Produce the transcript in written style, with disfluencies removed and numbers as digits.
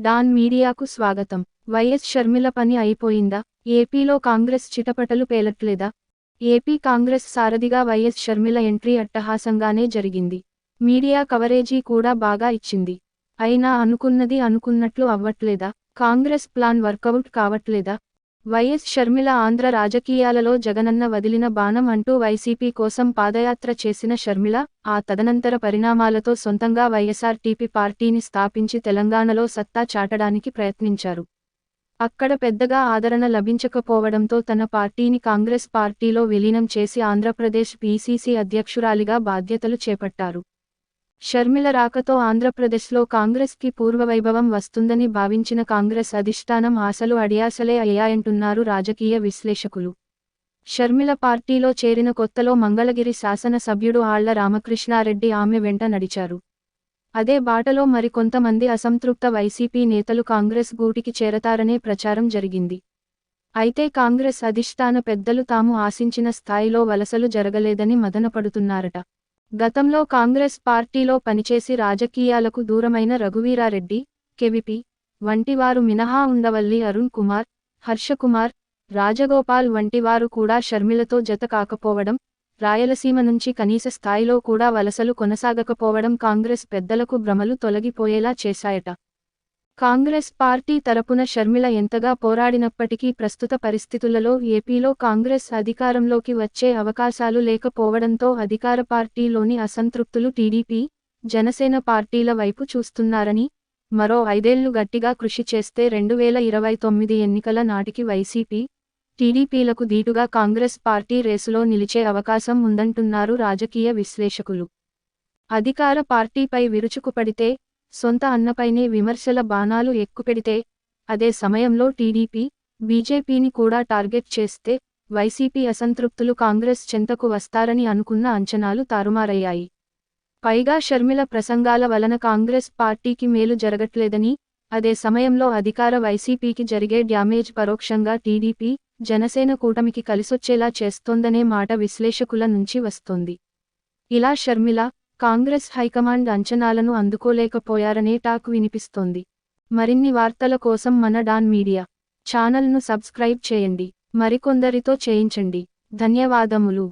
Don మీడియాకు స్వాగతం. YS Sharmila పని అయిపోయిందా? ఏపీలో కాంగ్రెస్ చిటపటలు పేలట్లేదా? ఏపీ కాంగ్రెస్ సారథిగా వైఎస్ షర్మిల ఎంట్రీ అట్టహాసంగానే జరిగింది. మీడియా కవరేజీ కూడా బాగా ఇచ్చింది. అయినా అనుకున్నది అనుకున్నట్లు అవ్వట్లేదా? కాంగ్రెస్ ప్లాన్ వర్కౌట్ కావట్లేదా? వైఎస్ షర్మిల ఆంధ్ర రాజకీయాలలో జగనన్న వదిలిన బాణం అంటూ వైసీపీ కోసం పాదయాత్ర చేసిన షర్మిల, ఆ తదనంతర పరిణామాలతో సొంతంగా వైఎస్ఆర్టీపీ పార్టీని స్థాపించి తెలంగాణలో సత్తా చాటడానికి ప్రయత్నించారు. అక్కడ పెద్దగా ఆదరణ లభించకపోవడంతో తన పార్టీని కాంగ్రెస్ పార్టీలో విలీనం చేసి ఆంధ్రప్రదేశ్ పీసీసీ అధ్యక్షురాలిగా బాధ్యతలు చేపట్టారు. షర్మిల రాకతో ఆంధ్రప్రదేశ్లో కాంగ్రెస్కి పూర్వవైభవం వస్తుందని భావించిన కాంగ్రెస్ అధిష్టానం ఆశలు అడియాసలే అయ్యాయంటున్నారు రాజకీయ విశ్లేషకులు. షర్మిల పార్టీలో చేరిన కొత్తలో మంగళగిరి శాసన సభ్యుడు ఆళ్ల రామకృష్ణారెడ్డి ఆమె వెంట నడిచారు. అదే బాటలో మరికొంతమంది అసంతృప్త వైసీపీ నేతలు కాంగ్రెస్ గూటికి చేరతారనే ప్రచారం జరిగింది. అయితే కాంగ్రెస్ అధిష్టాన పెద్దలు తాము ఆశించిన స్థాయిలో వలసలు జరగలేదని మదనపడుతున్నారట. గతంలో కాంగ్రెస్ పార్టీలో పనిచేసి రాజకీయాలకు దూరమైన రఘువీరారెడ్డి, కెవిపి వంటివారు మినహా ఉండవల్లి అరుణ్ కుమార్, హర్షకుమార్, రాజగోపాల్ వంటివారు కూడా షర్మిలతో జత కాకపోవడం, రాయలసీమ నుంచి కనీస స్థాయిలో కూడా వలసలు కొనసాగకపోవడం కాంగ్రెస్ పెద్దలకు భ్రమలు తొలగిపోయేలా చేశాయట. కాంగ్రెస్ పార్టీ తరపున షర్మిల ఎంతగా పోరాడినప్పటికీ ప్రస్తుత పరిస్థితులలో ఏపీలో కాంగ్రెస్ అధికారంలోకి వచ్చే అవకాశాలు లేకపోవడంతో అధికార పార్టీలోని అసంతృప్తులు టీడీపీ, జనసేన పార్టీల వైపు చూస్తున్నారని, మరో 5 ఏళ్లు గట్టిగా కృషి చేస్తే 2029 ఎన్నికల నాటికి వైసీపీ, టీడీపీలకు ధీటుగా కాంగ్రెస్ పార్టీ రేసులో నిలిచే అవకాశం ఉందంటున్నారు రాజకీయ విశ్లేషకులు. అధికార పార్టీపై విరుచుకుపడితే, సొంత అన్నపైనే విమర్శల బాణాలు ఎక్కుపెడితే, అదే సమయంలో టీడీపీ, బీజేపీని కూడా టార్గెట్ చేస్తే, వైసీపీ అసంతృప్తులు కాంగ్రెస్ చెంతకు వస్తారని అనుకున్న అంచనాలు తారుమారయ్యాయి. పైగా షర్మిల ప్రసంగాల వలన కాంగ్రెస్ పార్టీకి మేలు జరగట్లేదని, అదే సమయంలో అధికార వైసీపీకి జరిగే డ్యామేజ్ పరోక్షంగా టీడీపీ, జనసేన కూటమికి కలిసొచ్చేలా చేస్తోందనే మాట విశ్లేషకుల నుంచి వస్తోంది. ఇలా షర్మిల, కాంగ్రెస్ హైకమాండ్ అంచనాలను అందుకోలేకపోయారనే టాక్ వినిపిస్తోంది. మరిన్ని వార్తల కోసం మన డాన్ మీడియా ఛానల్ను సబ్స్క్రైబ్ చేయండి. మరికొందరితో చేయించండి. ధన్యవాదములు.